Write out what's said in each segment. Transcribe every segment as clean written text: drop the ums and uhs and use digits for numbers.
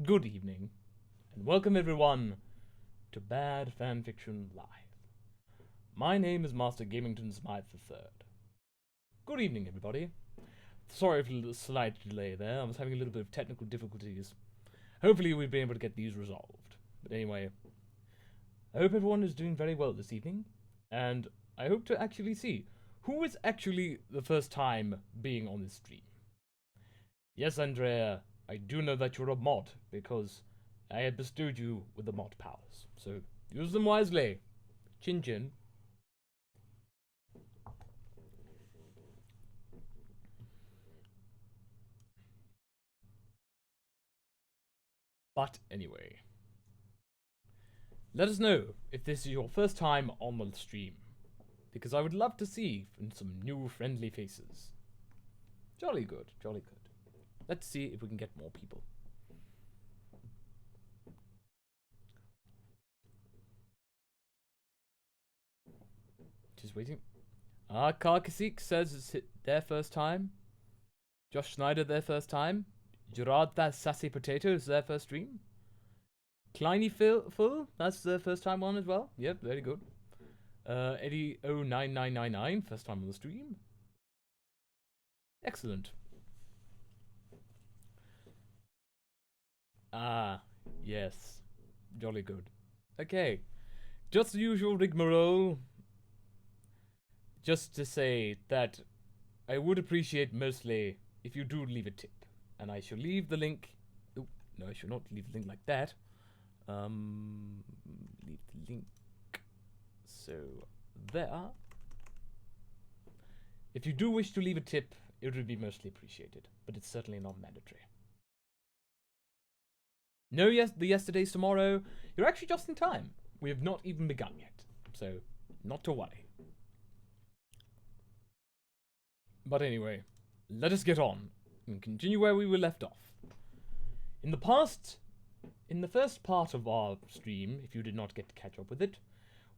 Good evening, and welcome everyone to Bad Fanfiction Live. My name is Master Gamington Smythe III. Good evening, everybody. Sorry for the slight delay there. I was having a little bit of technical difficulties. Hopefully we'll be able to get these resolved. But anyway, I hope everyone is doing very well this evening, and I hope to actually see who is actually the first time being on this stream. Yes, Andrea, I do know that you're a mod, because I had bestowed you with the mod powers. So, use them wisely. Chin chin. But anyway, let us know if this is your first time on the stream, because I would love to see some new friendly faces. Jolly good, jolly good. Let's see if we can get more people. Just waiting. Karkasik says it's their first time. Josh Schneider, their first time. Gerard, that sassy potato, is their first stream. Kleiny Full, that's their first time on as well. Yep, very good. Eddie09999, first time on the stream. Excellent. Ah, yes. Jolly good. Okay. Just the usual rigmarole. Just to say that I would appreciate mostly if you do leave a tip. And I shall leave the link. Oh, no, I shall not leave the link like that. Leave the link. So, there. If you do wish to leave a tip, it would be mostly appreciated. But it's certainly not mandatory. No, yes, the yesterday's tomorrow. You're actually just in time. We have not even begun yet. So, not to worry. But anyway, let us get on and continue where we were left off. In the first part of our stream, if you did not get to catch up with it,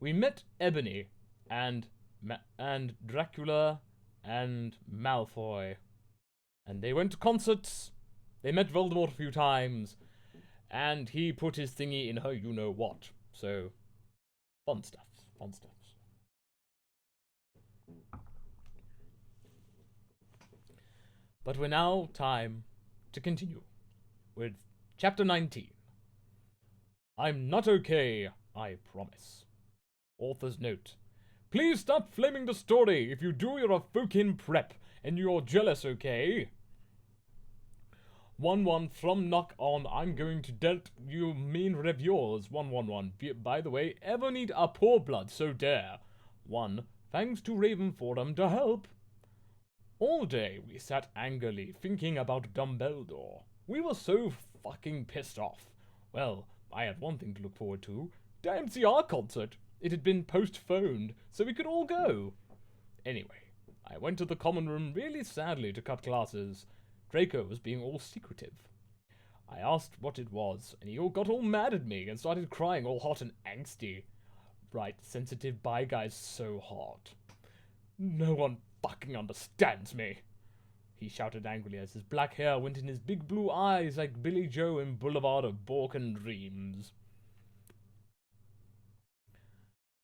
we met Ebony and Dracula and Malfoy. And they went to concerts, they met Voldemort a few times, and he put his thingy in her you-know-what. So, fun stuff, fun stuff. But we're now time to continue with Chapter 19. I'm not okay, I promise. Author's note. Please stop flaming the story. If you do, you're a fucking prep, and you're jealous, okay? 1-1 from Knock On. I'm going to dealt you mean reviewers. 1-1-1. By the way, ever need a poor blood, so dare. 1. Thanks to Raven Forum to help. All day we sat angrily thinking about Dumbledore. We were so fucking pissed off. Well, I had one thing to look forward to. The MCR concert. It had been postponed, so we could all go. Anyway, I went to the common room really sadly to cut classes. Draco was being all secretive. I asked what it was, and he got all mad at me and started crying all hot and angsty. Right, sensitive bi guy's so hot. No one fucking understands me, he shouted angrily as his black hair went in his big blue eyes like Billy Joe in Boulevard of Borken Dreams.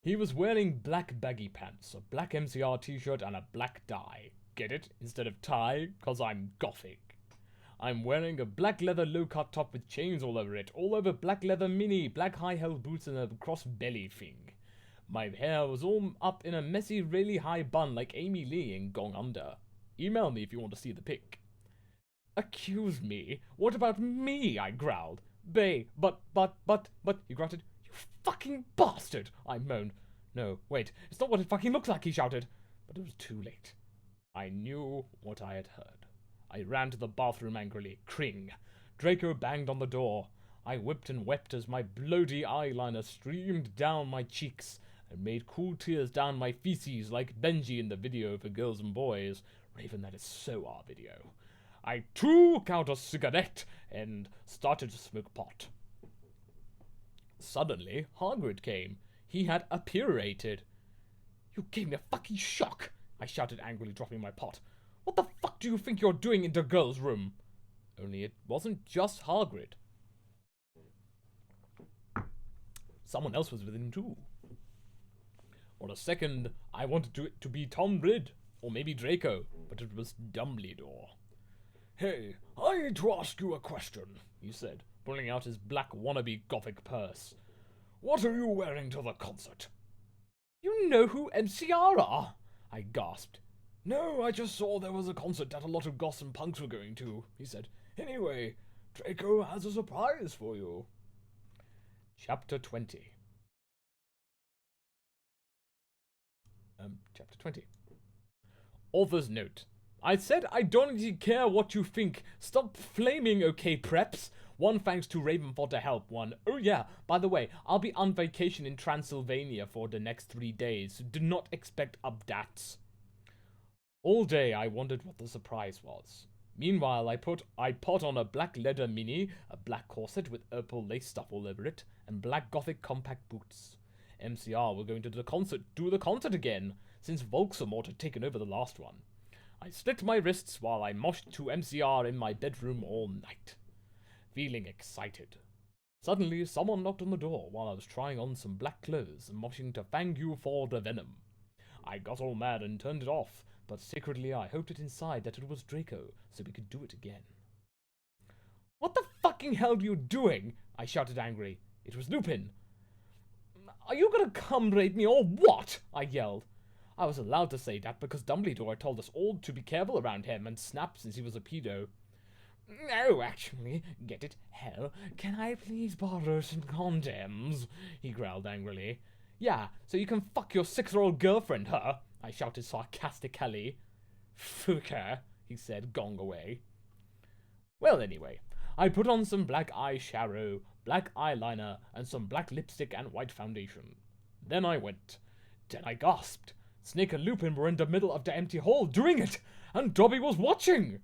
He was wearing black baggy pants, a black MCR t-shirt, and a black tie. Get it? Instead of tie, 'cause I'm gothic. I'm wearing a black leather low-cut top with chains all over it, all over black leather mini, black high-heel boots, and a cross belly thing. My hair was all up in a messy, really high bun like Amy Lee in Gone Under. Email me if you want to see the pic. Accuse me? What about me? I growled. But, he grunted. You fucking bastard, I moaned. No, wait, it's not what it fucking looks like, he shouted. But it was too late. I knew what I had heard. I ran to the bathroom angrily. Cring. Draco banged on the door. I whipped and wept as my bloody eyeliner streamed down my cheeks and made cool tears down my feces like Benji in the video for Girls and Boys. Raven, that is so our video. I took out a cigarette and started to smoke pot. Suddenly, Hagrid came. He had appurated. You gave me a fucking shock, I shouted angrily, dropping my pot. What the fuck do you think you're doing in the girls' room? Only it wasn't just Hagrid. someone else was with him too. For a second, I wanted it to be Tom Ridd, or maybe Draco, but it was Dumbledore. Hey, I need to ask you a question, he said, pulling out his black wannabe gothic purse. What are you wearing to the concert? You know who MCR are? I gasped. No, I just saw there was a concert that a lot of goths and punks were going to, he said. Anyway, Draco has a surprise for you. Chapter 20. Chapter 20. Author's note. I said I don't really care what you think. Stop flaming, okay, preps? One thanks to Raven for the help. One, oh yeah, by the way, I'll be on vacation in Transylvania for the next 3 days, so do not expect updates. All day I wondered what the surprise was. Meanwhile, I put on a black leather mini, a black corset with purple lace stuff all over it, and black gothic compact boots. MCR were going to do the concert again, since Volksamort had taken over the last one. I slit my wrists while I moshed to MCR in my bedroom all night, feeling excited. Suddenly, someone knocked on the door while I was trying on some black clothes and moshing to Thank You for the Venom. I got all mad and turned it off, but secretly I hoped it inside that it was Draco, so we could do it again. What the fucking hell are you doing? I shouted angrily. It was Lupin. Are you gonna come rape me or what? I yelled. I was allowed to say that because Dumbledore told us all to be careful around him and snapped since he was a pedo. No, actually, get it? Hell, can I please borrow some condoms? He growled angrily. Yeah, so you can fuck your 6-year-old girlfriend, huh? I shouted sarcastically. Fucker, he said, gong away. Well, anyway, I put on some black eyeshadow, black eyeliner, and some black lipstick and white foundation. Then I went. Then I gasped. Snake and Lupin were in the middle of the empty hall doing it, and Dobby was watching.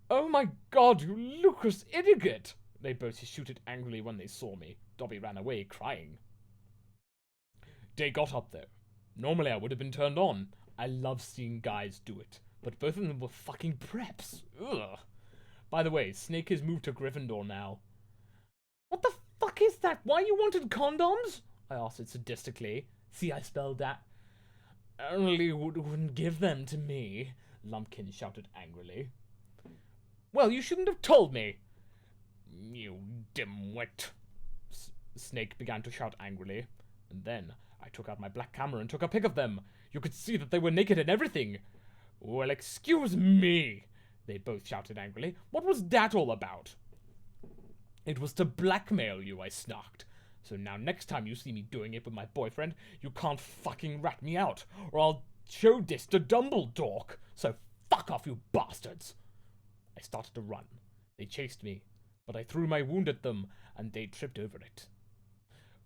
Oh my god, you Lucas idiot! They both shouted angrily when they saw me. Dobby ran away, crying. They got up, though. Normally I would have been turned on. I love seeing guys do it. But both of them were fucking preps. Ugh. By the way, Snake has moved to Gryffindor now. What the fuck is that? Why you wanted condoms? I asked it sadistically. See, I spelled that. Only you wouldn't give them to me, Lumpkin shouted angrily. Well, you shouldn't have told me. You dimwit. Snake began to shout angrily. And then I took out my black camera and took a pic of them. You could see that they were naked and everything. Well, excuse me, they both shouted angrily. What was that all about? It was to blackmail you, I snarked. So now next time you see me doing it with my boyfriend, you can't fucking rat me out, or I'll show this to Dumbledore. So fuck off, you bastards. I started to run. They chased me, but I threw my wound at them, and they tripped over it.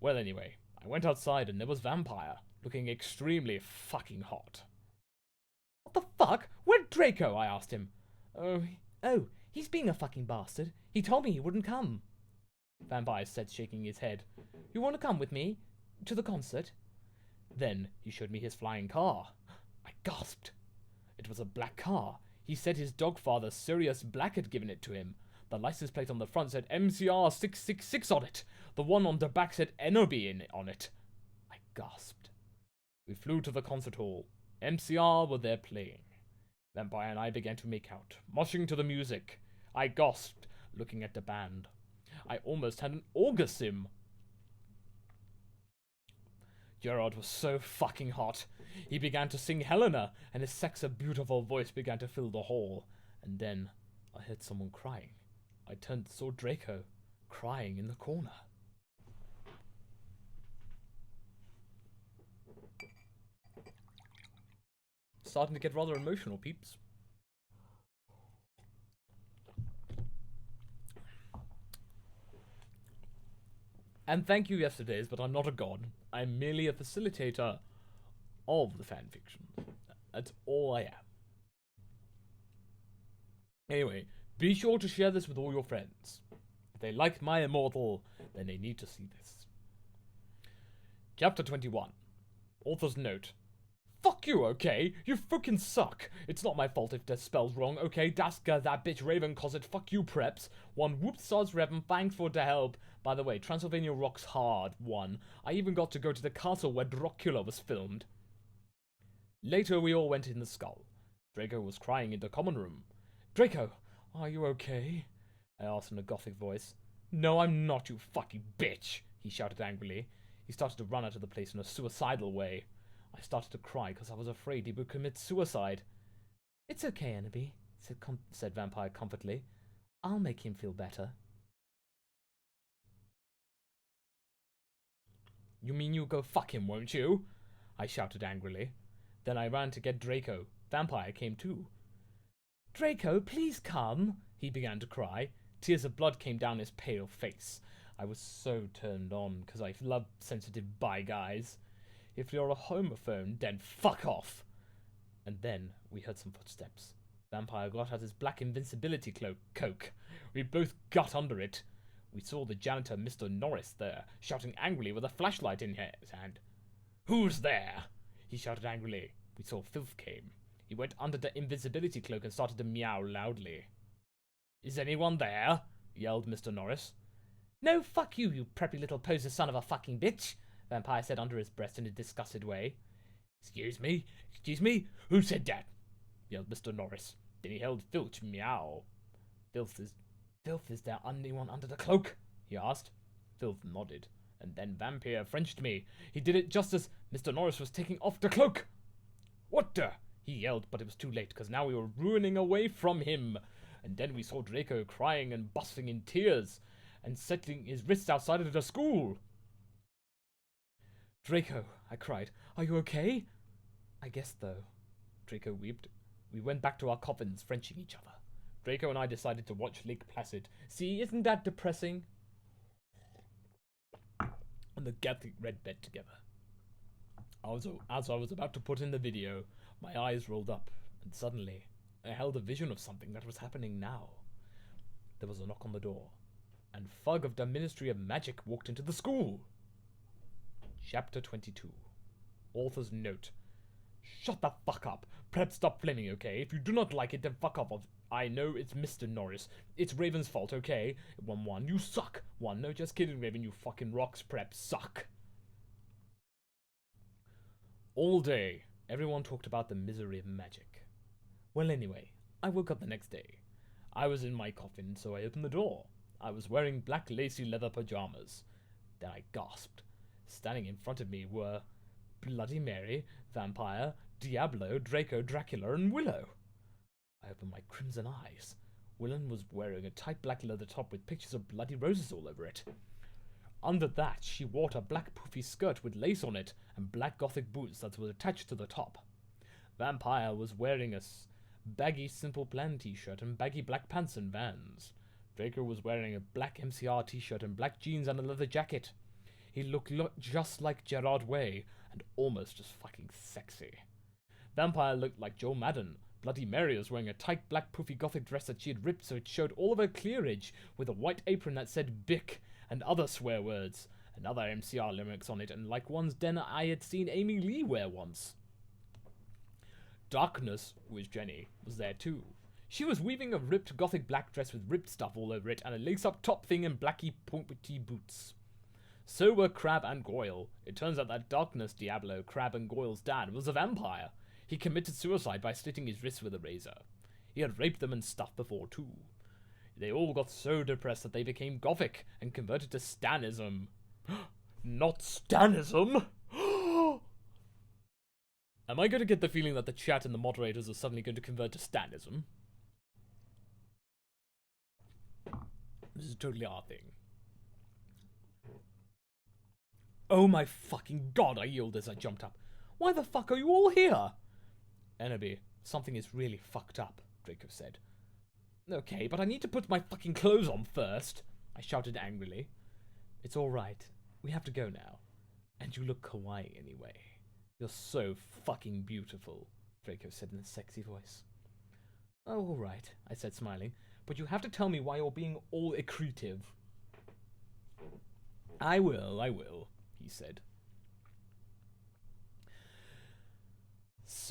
Well, anyway, I went outside and there was Vampire, looking extremely fucking hot. What the fuck? Where'd Draco? I asked him. Oh, he's being a fucking bastard. He told me he wouldn't come. Vampire said, shaking his head. You want to come with me? To the concert? Then he showed me his flying car. I gasped. It was a black car. He said his dogfather, Sirius Black, had given it to him. The license plate on the front said MCR 666 on it. The one on the back said Enoby on it. I gasped. We flew to the concert hall. MCR were there playing. Vampire and I began to make out, moshing to the music. I gasped, looking at the band. I almost had an orgasm. Gerard was so fucking hot. He began to sing Helena, and his sexy, beautiful voice began to fill the hall. And then I heard someone crying. I turned and saw Draco, crying in the corner. Starting to get rather emotional, peeps. And thank you, yesterdays, but I'm not a god. I'm merely a facilitator of the fanfiction. That's all I am. Anyway, be sure to share this with all your friends. If they like my Immortal, then they need to see this. Chapter 21. Author's note. Fuck fuck you, okay? You fucking suck. It's not my fault if the spell's wrong, okay? Daska, that bitch Raven calls it fuck you, preps. One whoop sods Revan, thanks for the help. By the way, Transylvania rocks hard, one. I even got to go to the castle where Dracula was filmed. Later, we all went in the skull. Draco was crying in the common room. Draco, are you okay? I asked in a gothic voice. No, I'm not, you fucking bitch, he shouted angrily. He started to run out of the place in a suicidal way. I started to cry because I was afraid he would commit suicide. It's okay, Enemy, said Vampire comfortably. I'll make him feel better. You mean you'll go fuck him, won't you? I shouted angrily. Then I ran to get Draco. Vampire came too. Draco, please come, he began to cry. Tears of blood came down his pale face. I was so turned on because I love sensitive bi guys. If you're a homophone, then fuck off. And then we heard some footsteps. Vampire got out his black invincibility coke. We both got under it. We saw the janitor, Mr. Norris, there, shouting angrily with a flashlight in his hand. Who's there? He shouted angrily. We saw Filth came. He went under the invisibility cloak and started to meow loudly. Is anyone there? Yelled Mr. Norris. No, fuck you, you preppy little poser son of a fucking bitch, Vampire said under his breath in a disgusted way. Excuse me? Who said that? Yelled Mr. Norris. Then he held Filch meow. Filth, is there anyone under the cloak? He asked. Filth nodded, and then Vampire Frenched me. He did it just as Mr. Norris was taking off the cloak. What the? He yelled, but it was too late, because now we were running away from him. And then we saw Draco crying and busting in tears, and setting his wrists outside of the school. Draco, I cried, are you okay? I guess, though. Draco wept. We went back to our coffins, Frenching each other. Draco and I decided to watch Lake Placid. See, isn't that depressing? On the gothic red bed together. As I was about to put in the video, my eyes rolled up, and suddenly, I held a vision of something that was happening now. There was a knock on the door, and Fug of the Ministry of Magic walked into the school. Chapter 22. Author's note. Shut the fuck up. Prep, stop flaming, okay? If you do not like it, then fuck off. I know it's Mr. Norris. It's Raven's fault, okay? 1-1. You suck. 1. No, just kidding, Raven. You fucking rocks. Prep, suck. All day, everyone talked about the misery of magic. Well, anyway, I woke up the next day. I was in my coffin, so I opened the door. I was wearing black lacy leather pajamas. Then I gasped. Standing in front of me were Bloody Mary, Vampire, Diablo, Draco, Dracula, and Willow. I opened my crimson eyes. Willow was wearing a tight black leather top with pictures of bloody roses all over it. Under that, she wore a black poofy skirt with lace on it and black gothic boots that were attached to the top. Vampire was wearing a baggy Simple Plan t-shirt and baggy black pants and Vans. Draco was wearing a black MCR t-shirt and black jeans and a leather jacket. He looked just like Gerard Way and almost as fucking sexy. Vampire looked like Joe Madden. Bloody Mary was wearing a tight black poofy gothic dress that she had ripped so it showed all of her cleavage with a white apron that said Bic and other swear words and other MCR lyrics on it, and like ones den I had seen Amy Lee wear once. Darkness, who is Jenny, was there too. She was weaving a ripped gothic black dress with ripped stuff all over it and a lace-up top thing and blacky pointy boots. So were Crab and Goyle. It turns out that Darkness, Diablo, Crab and Goyle's dad was a vampire. He committed suicide by slitting his wrists with a razor. He had raped them and stuff before too. They all got so depressed that they became gothic and converted to Stanism. Not Stanism! Am I going to get the feeling that the chat and the moderators are suddenly going to convert to Stanism? This is totally our thing. Oh my fucking god, I yelled as I jumped up. Why the fuck are you all here? Enemy, something is really fucked up, Draco said. Okay, but I need to put my fucking clothes on first, I shouted angrily. It's alright. We have to go now. And you look kawaii anyway. You're so fucking beautiful, Draco said in a sexy voice. Oh, alright, I said smiling. But you have to tell me why you're being all accretive. I will, he said.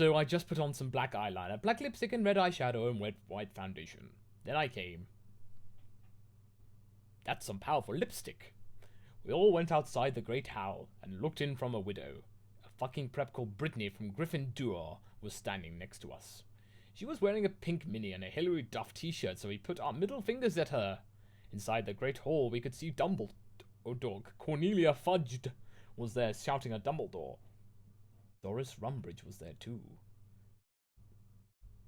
So I just put on some black eyeliner, black lipstick and red eyeshadow and wet white foundation. Then I came. That's some powerful lipstick. We all went outside the Great Howl and looked in from a window. A fucking prep called Brittany from Gryffindor was standing next to us. She was wearing a pink mini and a Hilary Duff t-shirt, so we put our middle fingers at her. Inside the Great Hall, we could see Dumbledore. Cornelia Fudge was there shouting at Dumbledore. Doris Rumbridge was there too.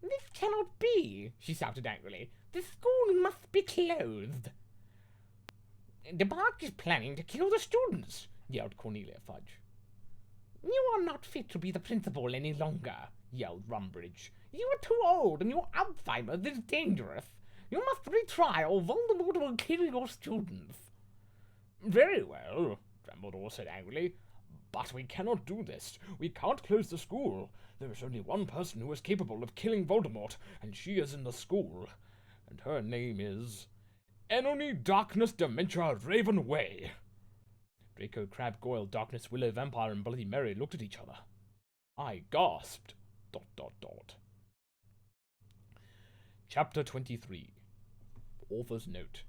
This cannot be, she shouted angrily. The school must be closed. The park is planning to kill the students, yelled Cornelia Fudge. You are not fit to be the principal any longer, yelled Rumbridge. You are too old, and your Alzheimer's is dangerous. You must retry, or Voldemort will kill your students. Very well, Dumbledore said angrily. But we cannot do this. We can't close the school. There is only one person who is capable of killing Voldemort, and she is in the school. And her name is Enony Darkness Dementia Ravenway. Draco, Crabbe, Goyle, Darkness, Willow, Vampire, and Bloody Mary looked at each other. I gasped. ... Chapter 23. Author's note.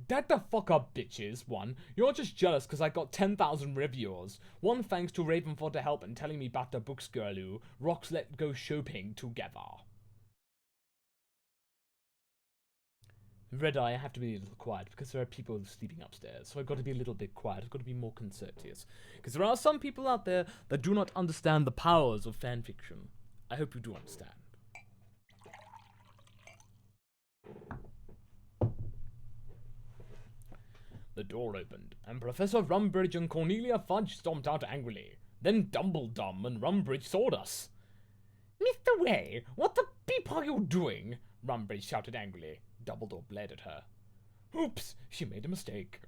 That the fuck up, bitches. 1. You're just jealous because I got 10,000 reviewers. 1 thanks to Raven for the help and telling me about the books girl who rocks let go shopping together. Red Eye, I have to be a little quiet because there are people sleeping upstairs, so I've got to be a little bit quiet. I've got to be more courteous. Because there are some people out there that do not understand the powers of fanfiction. I hope you do understand. The door opened, and Professor Rumbridge and Cornelia Fudge stomped out angrily. Then Dumbledum and Rumbridge saw us. Mr. Way, what the beep are you doing? Rumbridge shouted angrily. Dumbledore glared at her. Oops, she made a mistake.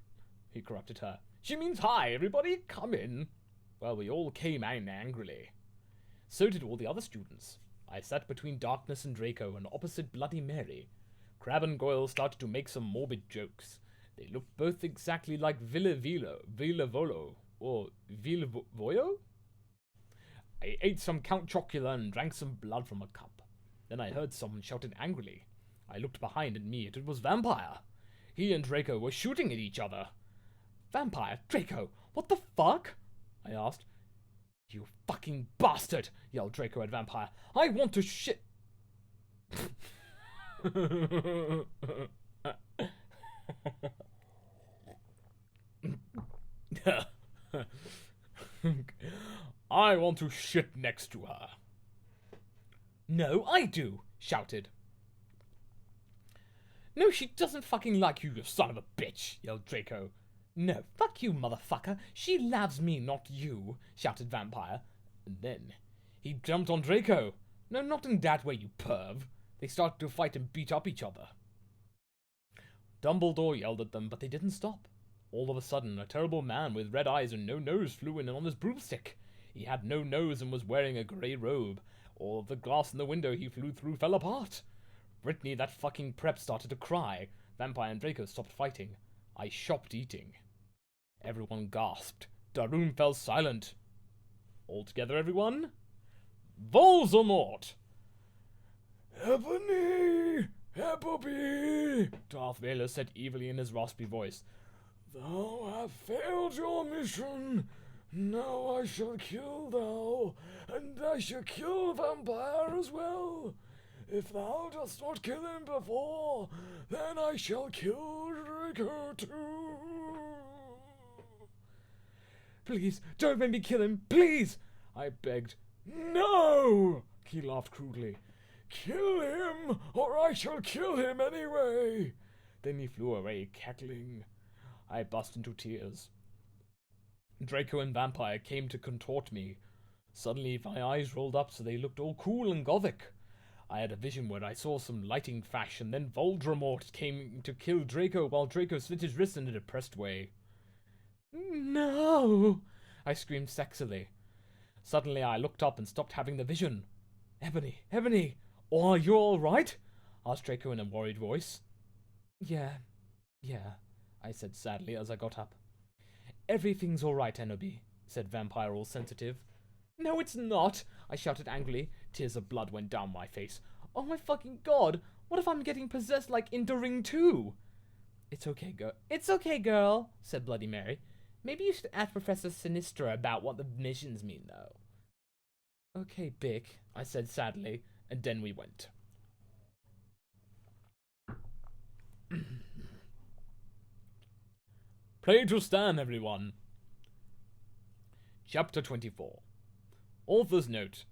He corrected her. She means hi, everybody, come in. Well, we all came in angrily. So did all the other students. I sat between Darkness and Draco and opposite Bloody Mary. Crabbe and Goyle started to make some morbid jokes. They looked both exactly like Villavolo, or Villavoyo? I ate some Count Chocula and drank some blood from a cup. Then I heard someone shouted angrily. I looked behind at me, and it was Vampire. He and Draco were shooting at each other. Vampire? Draco? What the fuck? I asked. You fucking bastard, yelled Draco at Vampire. I want to shit. I want to shit next to her. No, I do, shouted. No, she doesn't fucking like you, you son of a bitch, yelled Draco. No, fuck you, motherfucker. She loves me, not you, shouted Vampire. And then he jumped on Draco. No, not in that way, you perv. They started to fight and beat up each other. Dumbledore yelled at them, but they didn't stop. All of a sudden, a terrible man with red eyes and no nose flew in on his broomstick. He had no nose and was wearing a grey robe. All of the glass in the window he flew through fell apart. Brittany, that fucking prep, started to cry. Vampire and Draco stopped fighting. I stopped eating. Everyone gasped. The room fell silent. All together, everyone? Voldemort! Ebony! Appleby! Darth Vader said evilly in his raspy voice. Thou hast failed your mission. Now I shall kill thou, and I shall kill Vampire as well. If thou dost not kill him before, then I shall kill Draco too. Please, don't make me kill him, please! I begged. No! He laughed crudely. Kill him, or I shall kill him anyway. Then he flew away, cackling. I burst into tears. Draco and Vampire came to contort me. Suddenly my eyes rolled up so they looked all cool and gothic. I had a vision where I saw some lighting flash, and then Voldemort came to kill Draco while Draco slit his wrist in a depressed way. No! I screamed sexily. Suddenly I looked up and stopped having the vision. Ebony, are you all right? Asked Draco in a worried voice. Yeah, I said sadly as I got up. Everything's all right, Enoby, said Vampire all sensitive. No, it's not, I shouted angrily. Tears of blood went down my face. Oh my fucking god! What if I'm getting possessed like in The Ring 2? It's okay, girl. It's okay, girl, said Bloody Mary. Maybe you should ask Professor Sinistra about what the missions mean, though. Okay, Bick, I said sadly, and then we went. Pray to stand, everyone. Chapter 24. Author's note.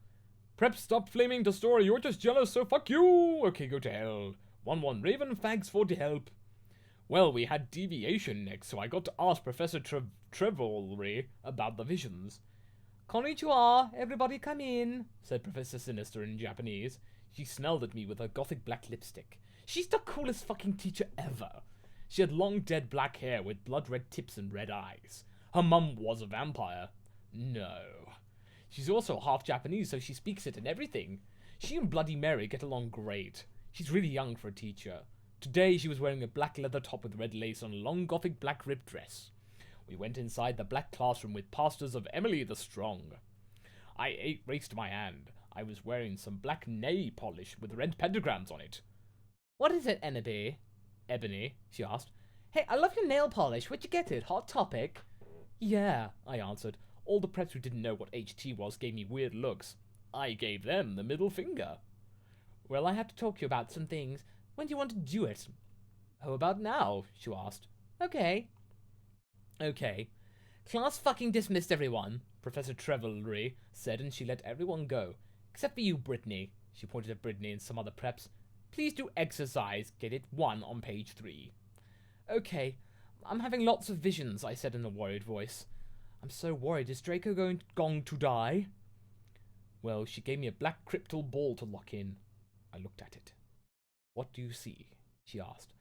Prep, stop flaming the story. You're just jealous, so fuck you. Okay, go to hell. 1-1 Raven, thanks for the help. Well, we had deviation next, so I got to ask Professor Trevelry about the visions. Konnichiwa, everybody come in, said Professor Sinister in Japanese. She snarled at me with her gothic black lipstick. She's the coolest fucking teacher ever. She had long dead black hair with blood-red tips and red eyes. Her mum was a vampire. No. She's also half Japanese, so she speaks it and everything. She and Bloody Mary get along great. She's really young for a teacher. Today she was wearing a black leather top with red lace on a long gothic black ribbed dress. We went inside the black classroom with posters of Emily the Strong. I raised my hand. I was wearing some black nail polish with red pentagrams on it. What is it, Ebony, she asked. Hey, I love your nail polish. Where'd you get it? Hot Topic? Yeah, I answered. All the preps who didn't know what HT was gave me weird looks. I gave them the middle finger. Well, I have to talk to you about some things. When do you want to do it? How about now? She asked. Okay. Class fucking dismissed everyone, Professor Trevelry said, and she let everyone go. Except for you, Brittany. She pointed at Brittany and some other preps. Please do exercise. Get it 1 on page 3. Okay. I'm having lots of visions, I said in a worried voice. I'm so worried. Is Draco going to die? Well, she gave me a black crystal ball to lock in. I looked at it. What do you see? She asked.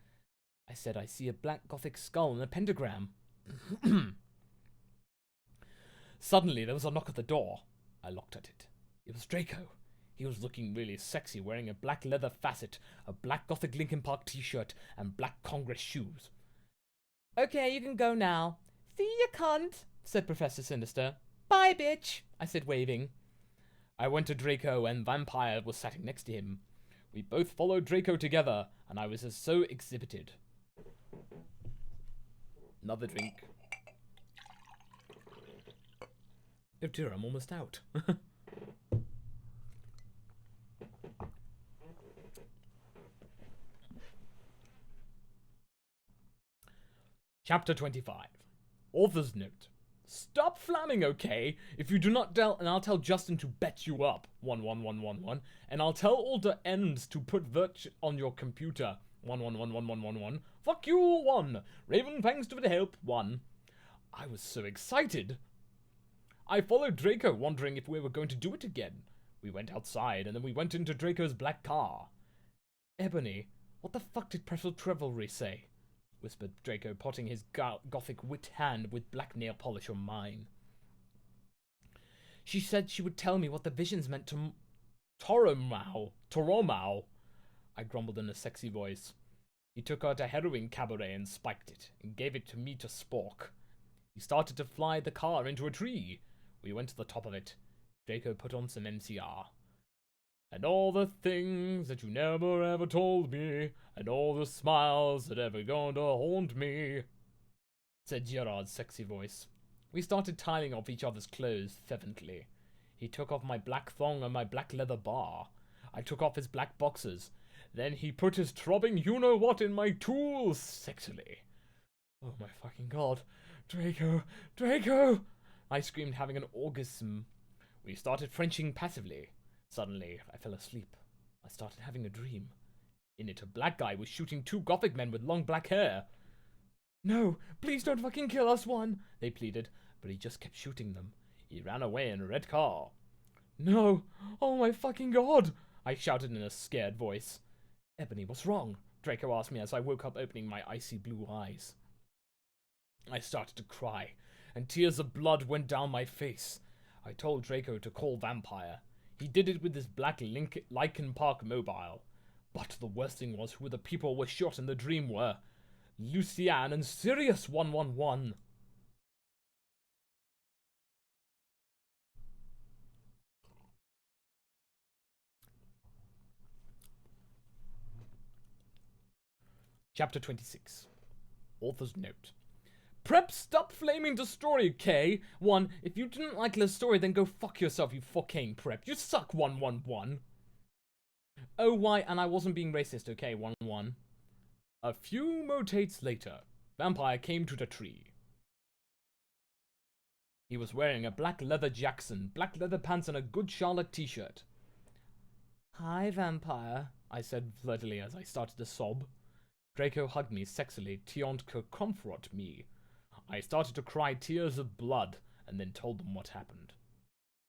I said, I see a black gothic skull and a pentagram. Suddenly, there was a knock at the door. I looked at it. It was Draco. He was looking really sexy, wearing a black leather facet, a black gothic Linkin Park t-shirt, and black Congress shoes. Okay, you can go now. See ya, cunt, said Professor Sinister. Bye, bitch, I said, waving. I went to Draco, and Vampire was sitting next to him. We both followed Draco together, and I was so exhibited. Another drink. Oh dear, I'm almost out. Chapter 25. Author's note. Stop flamming, okay? If you do not tell, and I'll tell Justin to bet you up. 11111. And I'll tell all the ends to put Virtue on your computer. 1111111. Fuck you, 1. Raven, thanks for the help. 1. I was so excited. I followed Draco, wondering if we were going to do it again. We went outside, and then we went into Draco's black car. Ebony, what the fuck did Professor Trevelry say? Whispered Draco, potting his gothic wit hand with black nail polish on mine. She said she would tell me what the visions meant to Toromao. I grumbled in a sexy voice. He took out a heroin cabaret and spiked it, and gave it to me to spork. He started to fly the car into a tree. We went to the top of it. Draco put on some MCR. And all the things that you never ever told me, and all the smiles that ever going to haunt me, said Gerard's sexy voice. We started tiling off each other's clothes fervently. He took off my black thong and my black leather bar. I took off his black boxers. Then he put his throbbing you-know-what in my tools sexily. Oh my fucking god. Draco! Draco! I screamed, having an orgasm. We started Frenching passively. Suddenly, I fell asleep. I started having a dream. In it, a black guy was shooting 2 gothic men with long black hair. No, please don't fucking kill us, 1, they pleaded, but he just kept shooting them. He ran away in a red car. No, oh my fucking god, I shouted in a scared voice. Ebony, what's wrong? Draco asked me as I woke up, opening my icy blue eyes. I started to cry, and tears of blood went down my face. I told Draco to call Vampire. He did it with his black Linkin Park mobile. But the worst thing was who the people were shot in the dream were. Luciane and Sirius 111. Chapter 26. Author's note. Prep, stop flaming the story, okay? 1. If you didn't like the story, then go fuck yourself, you fucking Prep. You suck, 111. Oh, why? And I wasn't being racist, okay? 1-1. A few motates later, Vampire came to the tree. He was wearing a black leather Jackson, black leather pants, and a Good Charlotte t-shirt. Hi, Vampire, I said flirtily as I started to sob. Draco hugged me sexily, taunt que comfort me. I started to cry tears of blood, and then told them what happened.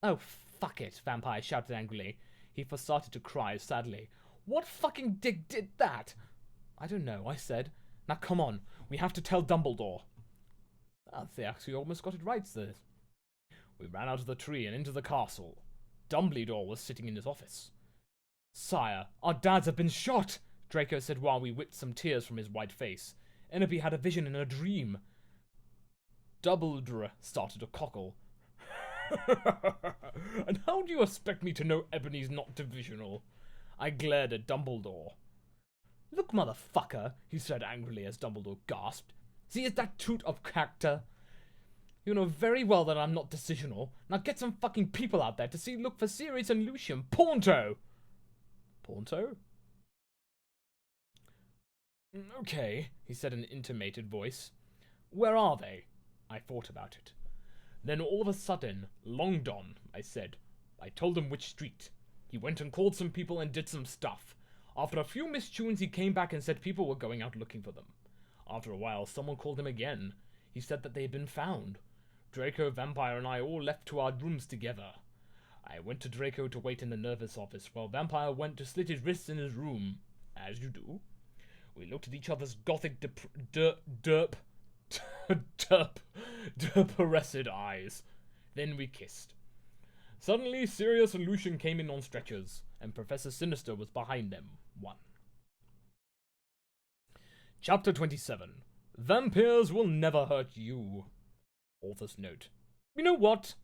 Oh, fuck it, Vampire shouted angrily. He first started to cry sadly. What fucking dick did that? I don't know, I said. Now come on, we have to tell Dumbledore. They actually almost got it right, sis. We ran out of the tree and into the castle. Dumbledore was sitting in his office. Sire, our dads have been shot, Draco said while we whipped some tears from his white face. Enderby had a vision in a dream. Dumbledore started to cockle. And how do you expect me to know Ebony's not divisional? I glared at Dumbledore. Look, motherfucker, he said angrily as Dumbledore gasped. See, is that toot of character? You know very well that I'm not decisional. Now get some fucking people out there to look for Sirius and Lucian. Ponto! Ponto? Okay, he said in an intimated voice. Where are they? I thought about it. Then all of a sudden, Long Don, I said. I told him which street. He went and called some people and did some stuff. After a few mistunes, he came back and said people were going out looking for them. After a while, someone called him again. He said that they had been found. Draco, Vampire, and I all left to our rooms together. I went to Draco to wait in the nervous office, while Vampire went to slit his wrists in his room. As you do. We looked at each other's gothic derp-arrested eyes. Then we kissed. Suddenly, Sirius and Lucian came in on stretchers, and Professor Sinister was behind them. 1. Chapter 27. Vampires will never hurt you. Author's note. You know what?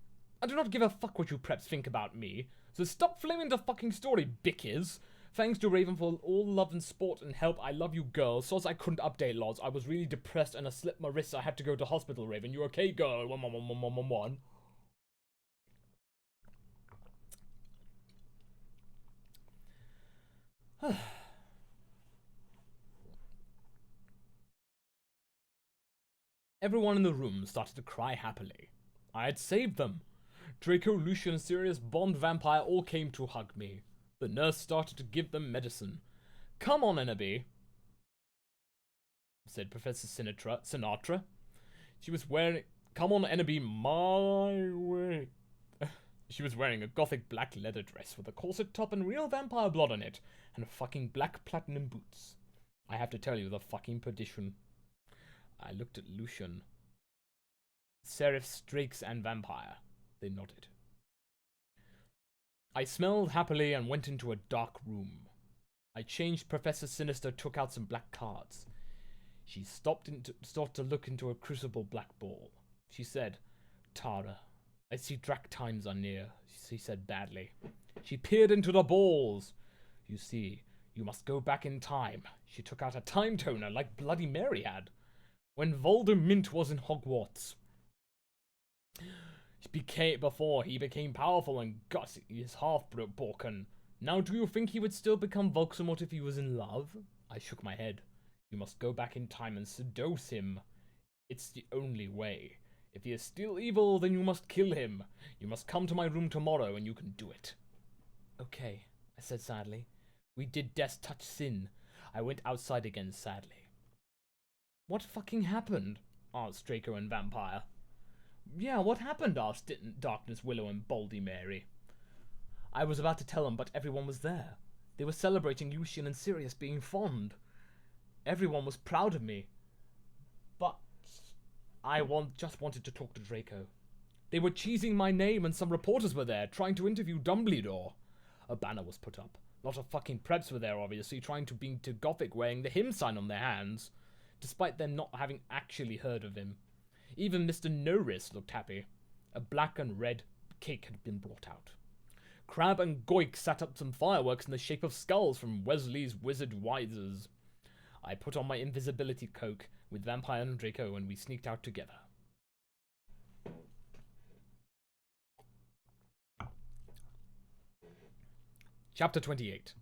I do not give a fuck what you preps think about me, so stop flaming the fucking story, bitches. Thanks to Raven for all love and support and help. I love you, girls. Sorry I couldn't update lots. I was really depressed and I slipped my wrist. So I had to go to hospital, Raven. You okay, girl? 1. Everyone in the room started to cry happily. I had saved them. Draco, Lucian, Sirius, Bond, Vampire all came to hug me. The nurse started to give them medicine. Come on, Enderby, said Professor Sinatra. She was wearing... Come on, Enderby, my way. She was wearing a gothic black leather dress with a corset top and real vampire blood on it, and fucking black platinum boots. I have to tell you, the fucking perdition. I looked at Lucian, Seraph, Strakes, and Vampire. They nodded. I smelled happily and went into a dark room. I changed. Professor Sinister took out some black cards. She stopped to look into a crucible black ball. She said, Tara, I see Drac times are near, she said badly. She peered into the balls. You see, you must go back in time. She took out a time toner like Bloody Mary had. When Voldemort was in Hogwarts. Before he became powerful and got his heart broken. Now do you think he would still become Voldemort if he was in love? I shook my head. You must go back in time and seduce him. It's the only way. If he is still evil, then you must kill him. You must come to my room tomorrow and you can do it. Okay, I said sadly. We did death touch sin. I went outside again sadly. What fucking happened? Asked Draco and Vampire. Yeah, what happened? Asked Darkness, Willow, and Baldy Mary. I was about to tell them, but everyone was there. They were celebrating Lucian and Sirius being fond. Everyone was proud of me. But I just wanted to talk to Draco. They were cheesing my name and some reporters were there, trying to interview Dumbledore. A banner was put up. A lot of fucking preps were there, obviously, trying to be to Gothic, wearing the hymn sign on their hands, despite them not having actually heard of him. Even Mr. No-Risk looked happy. A black and red cake had been brought out. Crab and Goik set up some fireworks in the shape of skulls from Wesley's Wizard Wisers. I put on my invisibility cloak with Vampire and Draco and we sneaked out together. Chapter 28.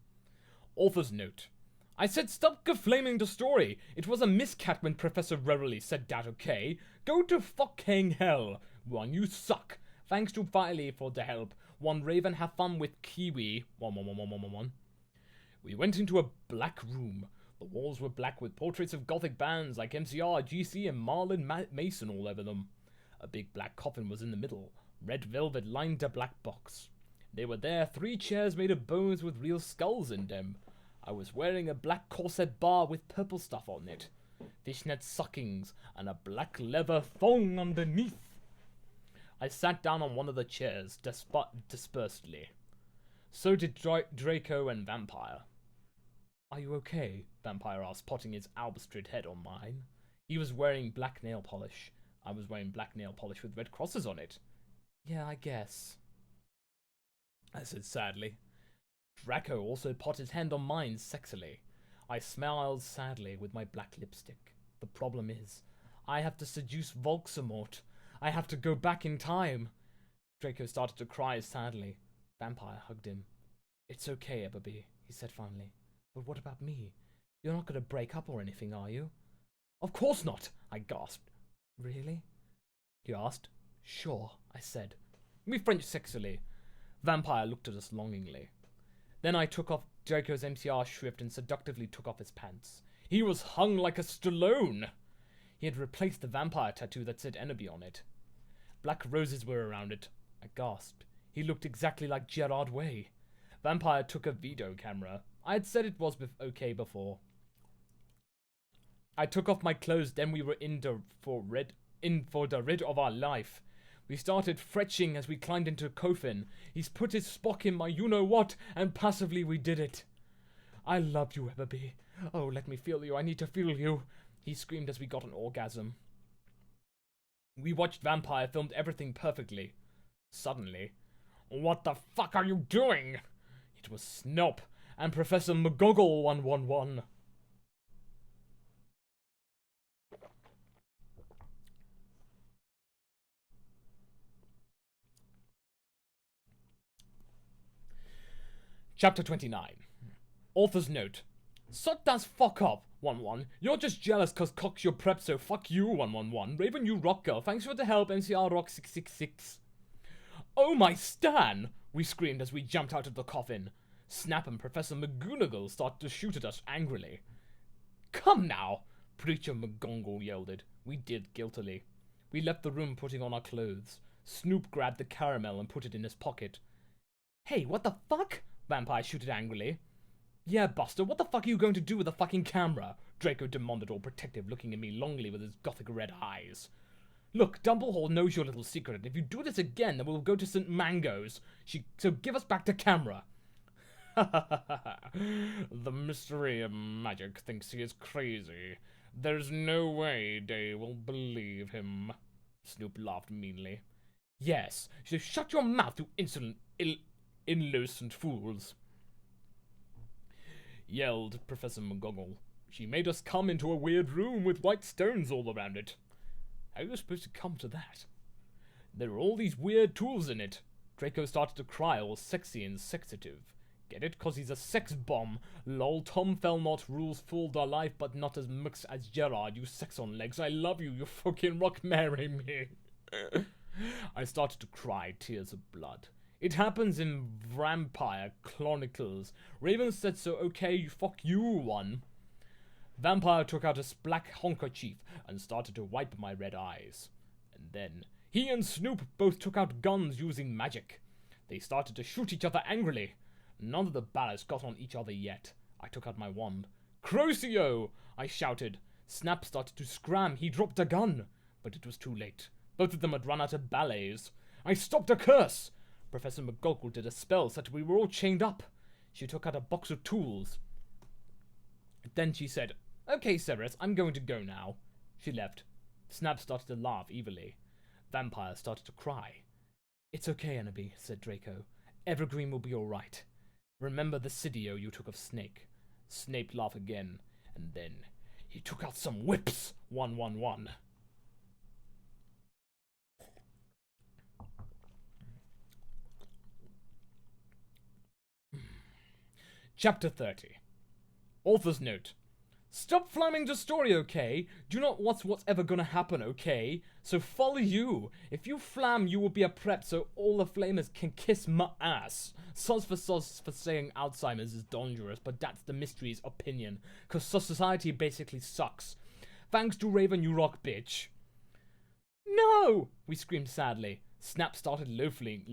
Author's note. I said stop geflaming the story. It was a miscat when Professor Rarely said that, okay? Go to fucking hell. One, you suck. Thanks to Filey for the help. One, Raven, have fun with Kiwi. One. We went into a black room. The walls were black with portraits of gothic bands like MCR, GC, and Marlon Mason all over them. A big black coffin was in the middle. Red velvet lined the black box. They were there, 3 chairs made of bones with real skulls in them. I was wearing a black corset bar with purple stuff on it, fishnet stockings, and a black leather thong underneath. I sat down on one of the chairs, dispersedly. So did Draco and Vampire. Are you okay? Vampire asked, potting his albastride head on mine. He was wearing black nail polish. I was wearing black nail polish with red crosses on it. Yeah, I guess, I said sadly. Draco also put his hand on mine sexily. I smiled sadly with my black lipstick. The problem is, I have to seduce Voldemort. I have to go back in time. Draco started to cry sadly. Vampire hugged him. It's okay, Eberby, he said finally. But what about me? You're not going to break up or anything, are you? Of course not, I gasped. Really? He asked. Sure, I said. We French sexily. Vampire looked at us longingly. Then I took off Draco's MCR shrift and seductively took off his pants. He was hung like a Stallone. He had replaced the vampire tattoo that said Enemy on it. Black roses were around it. I gasped. He looked exactly like Gerard Way. Vampire took a video camera. I had said it was okay before. I took off my clothes, then we were in for the rid of our life. We started fretching as we climbed into a coffin. He's put his Spock in my you-know-what, and passively we did it. I love you, Eberby. Oh, let me feel you. I need to feel you. He screamed as we got an orgasm. We watched Vampire filmed everything perfectly. Suddenly, what the fuck are you doing? It was Snop and Professor McGoggle 111. Chapter 29. Author's note. Suck das fuck up, 1-1. You're just jealous cause Cock's your prep, so fuck you, 1-1-1. Raven, you rock girl. Thanks for the help, MCR Rock 666. Oh my Stan! We screamed as we jumped out of the coffin. Snap and Professor McGonagall started to shoot at us angrily. Come now! Preacher McGonagall yelled. We did guiltily. We left the room putting on our clothes. Snoop grabbed the caramel and put it in his pocket. Hey, what the fuck? Vampire shooted angrily. Yeah, Buster, what the fuck are you going to do with the fucking camera? Draco demanded, all protective, looking at me longingly with his gothic red eyes. Look, Dumbledore knows your little secret, and if you do this again, then we'll go to St. Mango's. So give us back the camera. The mystery of magic thinks he is crazy. There's no way they will believe him. Snoop laughed meanly. Yes, so shut your mouth, you insolent, innocent fools, yelled Professor McGonagall. She made us come into a weird room with white stones all around it. How are you supposed to come to that? There were all these weird tools in it. Draco started to cry, all sexy and sexative. Get it? 'Cause he's a sex bomb. Lol, Tom Felnott rules full their life, but not as much as Gerard, you sex on legs. I love you, you fucking rock, marry me. I started to cry, tears of blood. It happens in Vampire Chronicles. Raven said so, okay, fuck you, one. Vampire took out a black handkerchief and started to wipe my red eyes. And then, he and Snoop both took out guns using magic. They started to shoot each other angrily. None of the ballots got on each other yet. I took out my wand. Crucio! I shouted. Snap started to scram. He dropped a gun. But it was too late. Both of them had run out of ballets. I stopped a curse! Professor McGonagall did a spell such we were all chained up. She took out a box of tools. Then she said, Okay, Severus, I'm going to go now. She left. Snap started to laugh evilly. Vampire started to cry. It's okay, Enemy, said Draco. Evergreen will be all right. Remember the Sidio you took of Snake. Snape laughed again, and then He took out some whips. 111. Chapter 30. Author's note. Stop flamming the story, okay? Do not watch what's ever gonna happen, okay? So follow you. If you flam, you will be a prep so all the flamers can kiss my ass. Sos for saying Alzheimer's is dangerous, but that's the mystery's opinion. Cause society basically sucks. Thanks to Raven, you rock, bitch. No! We screamed sadly. Snap started loafing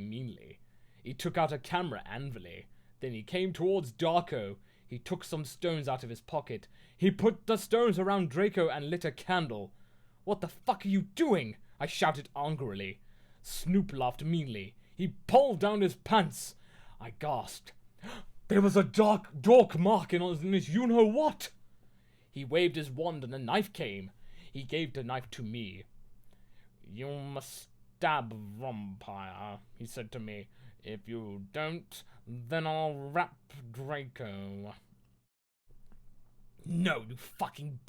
meanly. He took out a camera angrily. Then he came towards Darko. He took some stones out of his pocket. He put the stones around Draco and lit a candle. What the fuck are you doing? I shouted angrily. Snoop laughed meanly. He pulled down his pants. I gasped. There was a dark mark on his you-know-what. He waved his wand and a knife came. He gave the knife to me. You must stab vampire, he said to me. If you don't, then I'll wrap Draco. No, you fucking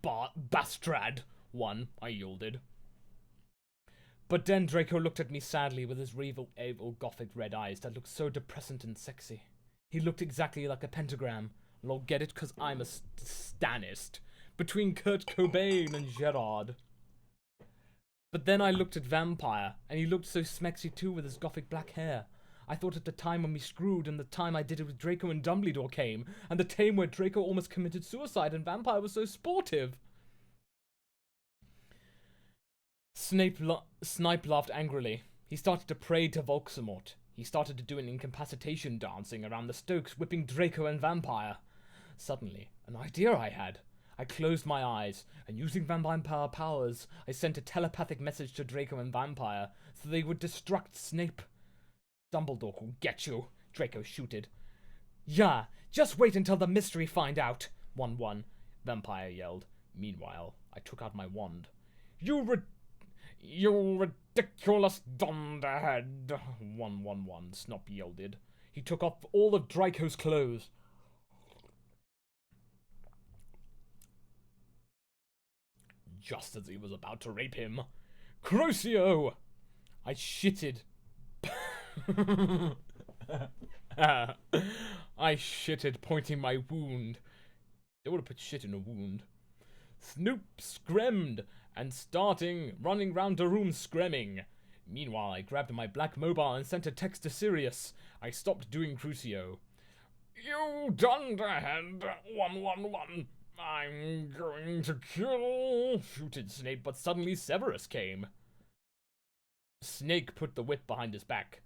bastard. One, I yielded. But then Draco looked at me sadly with his evil gothic red eyes that looked so depressant and sexy. He looked exactly like a pentagram. And I'll get it because I'm a stanist. Between Kurt Cobain and Gerard. But then I looked at Vampire, and he looked so smexy too with his gothic black hair. I thought at the time when we screwed, and the time I did it with Draco and Dumbledore came, and the time where Draco almost committed suicide and Vampire was so sportive. Snipe laughed angrily. He started to pray to Voldemort. He started to do an incapacitation dancing around the Stokes, whipping Draco and Vampire. Suddenly, an idea I had. I closed my eyes, and using vampire powers, I sent a telepathic message to Draco and Vampire, so they would distract Snape. Dumbledore will get you, Draco shooted. Yeah, just wait until the mystery find out, 1-1, Vampire yelled. Meanwhile, I took out my wand. You ridiculous dunderhead, 1-1-1, Snop yielded. He took off all of Draco's clothes. Just as he was about to rape him. Crucio! I shitted. I shitted, pointing my wound. They would have put shit in a wound. Snoop screamed, and running round the room screaming. Meanwhile, I grabbed my black mobile and sent a text to Sirius. I stopped doing Crucio. You dunderhead, 1-1-1. I'm going to kill, shooted Snape, but suddenly Severus came. Snake put the whip behind his back.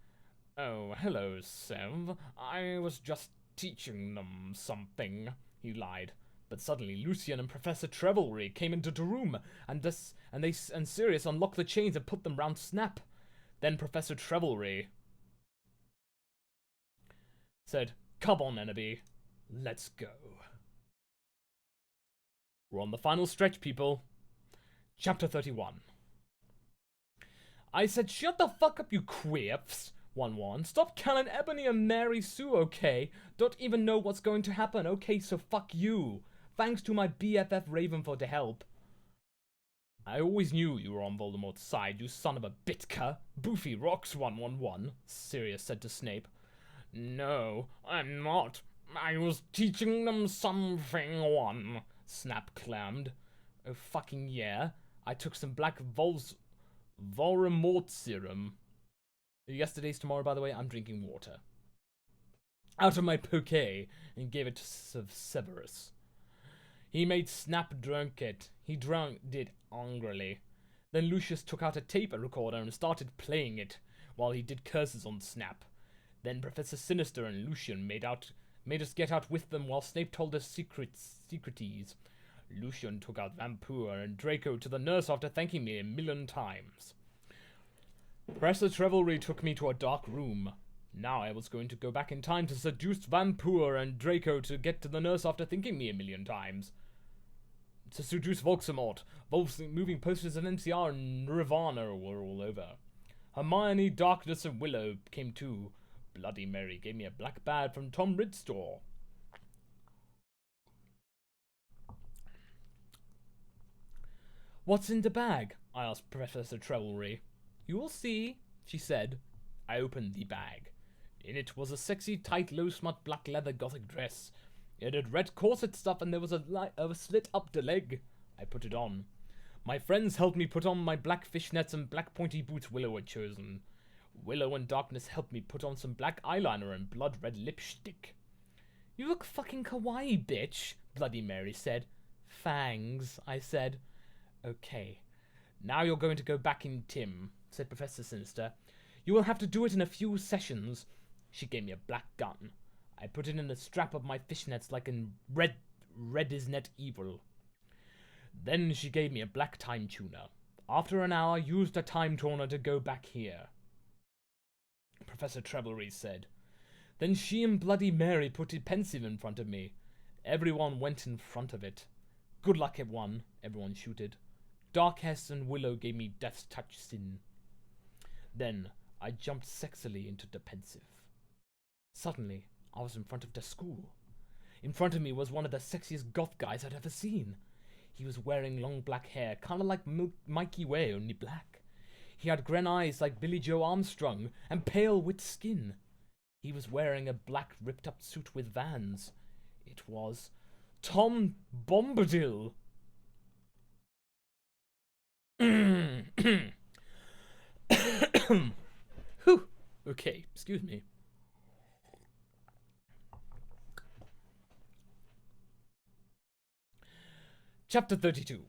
Oh, hello, Sev. I was just teaching them something, he lied. But suddenly Lucian and Professor Trevelry came into the room, and Sirius unlocked the chains and put them round Snap. Then Professor Trevelry said, "Come on, Enemy, let's go." We're on the final stretch, people. Chapter 31. I said, shut the fuck up, you queefs. 1-1. Stop killing Ebony and Mary Sue, okay? Don't even know what's going to happen, okay? So fuck you. Thanks to my BFF Raven for the help. I always knew you were on Voldemort's side, you son of a bitka. Boofy rocks, 1-1-1, Sirius said to Snape. No, I'm not. I was teaching them something, one. Snap clammed. Oh, fucking yeah. I took some black Voldemort serum. Yesterday's tomorrow, by the way, I'm drinking water. Out of my poke and gave it to Severus. He made Snap drunk it. He drank it angrily. Then Lucius took out a tape recorder and started playing it while he did curses on Snap. Then Professor Sinister and Lucian made us get out with them while Snape told us secreties. Lucian took out Vampire and Draco to the nurse after thanking me 1,000,000 times. Professor Trevelry took me to a dark room. Now I was going to go back in time to seduce Vampire and Draco to get to the nurse after thanking me 1,000,000 times. To seduce Voldemort. Wolf's moving posters of MCR and Nirvana were all over. Hermione, Darkness, and Willow came too. Bloody Mary gave me a black bag from Tom Ridd's store. What's in the bag? I asked Professor Trevelry. You will see, she said. I opened the bag. In it was a sexy, tight, low-smut black leather gothic dress. It had red corset stuff and there was a slit up the leg. I put it on. My friends helped me put on my black fishnets and black pointy boots Willow had chosen. Willow and Darkness helped me put on some black eyeliner and blood-red lipstick. You look fucking kawaii, bitch, Bloody Mary said. Fangs, I said. Okay. Now you're going to go back in Tim, said Professor Sinister. You will have to do it in a few sessions. She gave me a black gun. I put it in the strap of my fishnets like in Red is Net Evil. Then she gave me a black time tuner. After an hour, used a time tuner to go back here. Professor Trevelry said. Then she and Bloody Mary put it pensive in front of me. Everyone went in front of it. Good luck, everyone shooted. Darkest and Willow gave me Death's Touch Sin. Then I jumped sexily into the pensive. Suddenly, I was in front of the school. In front of me was one of the sexiest goth guys I'd ever seen. He was wearing long black hair, kind of like Mikey Way, only black. He had green eyes like Billy Joe Armstrong, and pale wet skin. He was wearing a black ripped-up suit with Vans. It was Tom Bombadil. Whew. Okay, excuse me. Chapter 32.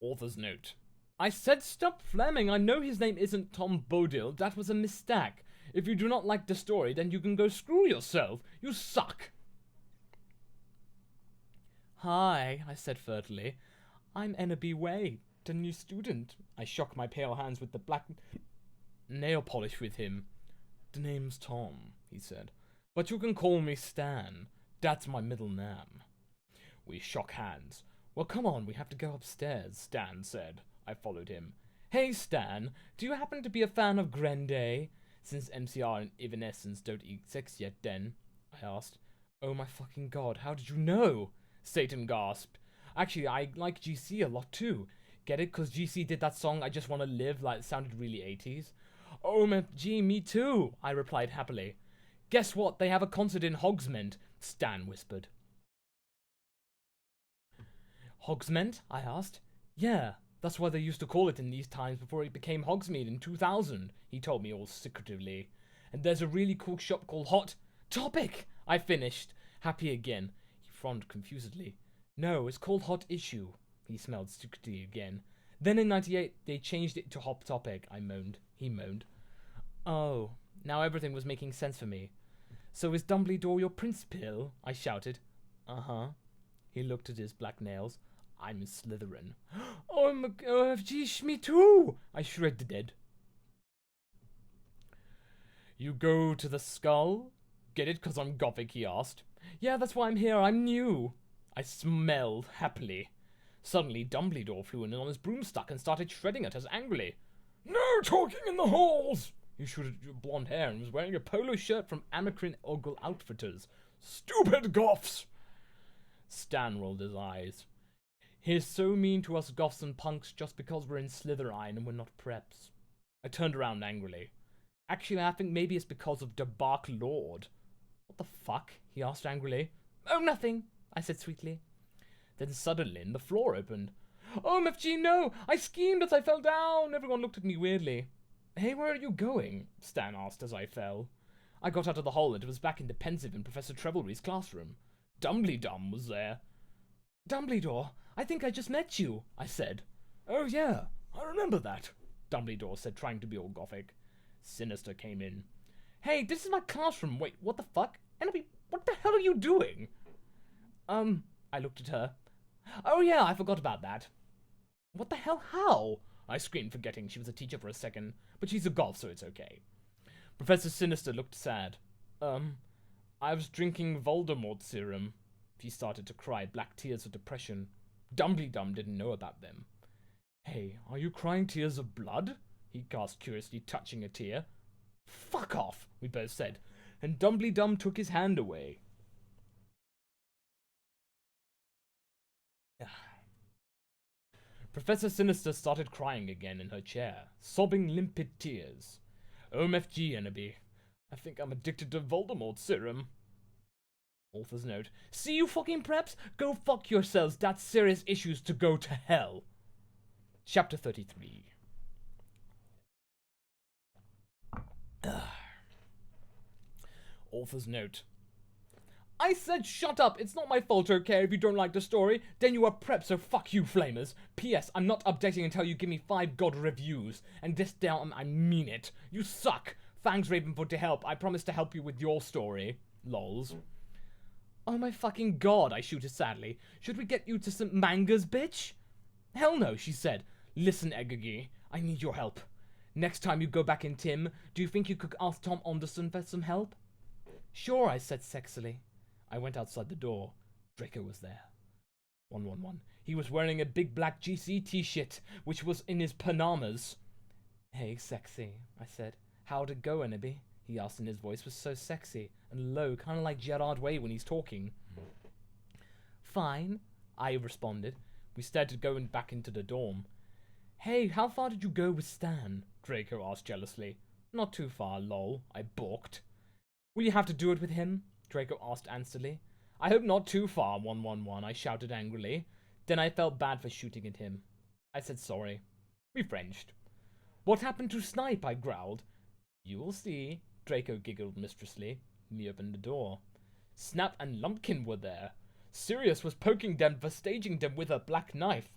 Author's note. I said stop Fleming. I know his name isn't Tom Bodil. That was a mistake. If you do not like the story, then you can go screw yourself. You suck. Hi, I said furtively. I'm Ennaby Way, the new student. I shook my pale hands with the black nail polish with him. The name's Tom, he said. But you can call me Stan. That's my middle name. We shook hands. Well, come on, we have to go upstairs, Stan said. I followed him. Hey, Stan, do you happen to be a fan of Grande? Since MCR and Evanescence don't eat sex yet, then, I asked. Oh my fucking god, how did you know? Satan gasped. Actually, I like GC a lot too. Get it? Cause GC did that song, I Just Wanna Live, like, it sounded really 80s. OMFG, me too, I replied happily. Guess what? They have a concert in Hogsmeade, Stan whispered. Hogsmeade? I asked. Yeah, that's what they used to call it in these times before it became Hogsmeade in 2000, he told me all secretively. And there's a really cool shop called Hot Topic, I finished, happy again. He frowned confusedly. No, it's called Hot Issue, he smelled secretly again. Then in 98, they changed it to Hot Topic, I moaned. He moaned. Oh, now everything was making sense for me. So is Dumbledore your principal? I shouted. Uh-huh. He looked at his black nails. I'm Slytherin. Oh, OFG, me too! I shredded. You go to the skull? Get it, 'cause I'm gothic, he asked. Yeah, that's why I'm here, I'm new. I smelled happily. Suddenly, Dumbledore flew in on his broomstick and started shredding at us angrily. No talking in the halls! He shredded blonde hair and was wearing a polo shirt from Amacrin Ogle Outfitters. Stupid goths! Stan rolled his eyes. He's so mean to us goths and punks just because we're in Slytherin and we're not preps. I turned around angrily. Actually, I think maybe it's because of the Bark Lord. What the fuck? He asked angrily. Oh, nothing, I said sweetly. Then suddenly the floor opened. Oh, MFG, no! I schemed as I fell down! Everyone looked at me weirdly. Hey, where are you going? Stan asked as I fell. I got out of the hole and it was back in the pensive in Professor Trevelry's classroom. Dumbledore was there. Dumbledore, I think I just met you, I said. Oh yeah, I remember that, Dumbledore said, trying to be all gothic. Sinister came in. Hey, this is my classroom. Wait, what the fuck? Ennaby, what the hell are you doing? I looked at her. Oh yeah, I forgot about that. What the hell, how? I screamed, forgetting she was a teacher for a second, but she's a goth, so it's okay. Professor Sinister looked sad. I was drinking Voldemort serum. She started to cry black tears of depression. Dumbledore didn't know about them. Hey, are you crying tears of blood? He gasped curiously, touching a tear. Fuck off, we both said, and Dumbledore took his hand away. Professor Sinister started crying again in her chair, sobbing limpid tears. OMFG, Ennaby. I think I'm addicted to Voldemort serum. Author's note. See you fucking preps? Go fuck yourselves. That's serious issues to go to hell. Chapter 33. Author's note. I said shut up. It's not my fault, okay? If you don't like the story, then you are prep, so fuck you, flamers. P.S. I'm not updating until you give me 5 god reviews. And this down, I mean it. You suck. Thanks, Ravenfoot, to help. I promise to help you with your story. Lols. Oh my fucking god, I shooted sadly. Should we get you to some mangas, bitch? Hell no, she said. Listen, Egagi, I need your help. Next time you go back in Tim, do you think you could ask Tom Anderson for some help? Sure, I said sexily. I went outside the door. Draco was there. 111. He was wearing a big black GC t-shirt, which was in his Panamas. Hey, sexy, I said. How'd it go, Ennaby? He asked, and his voice was so sexy and low, kind of like Gerard Way when he's talking. Fine, I responded. We started going back into the dorm. Hey, how far did you go with Stan? Draco asked jealously. Not too far, lol, I balked. Will you have to do it with him? Draco asked anxiously. I hope not too far, 111, I shouted angrily. Then I felt bad for shooting at him. I said sorry. We Frenched. What happened to Snipe? I growled. You will see, Draco giggled mistressly. He opened the door. Snap and Lumpkin were there. Sirius was poking them for staging them with a black knife.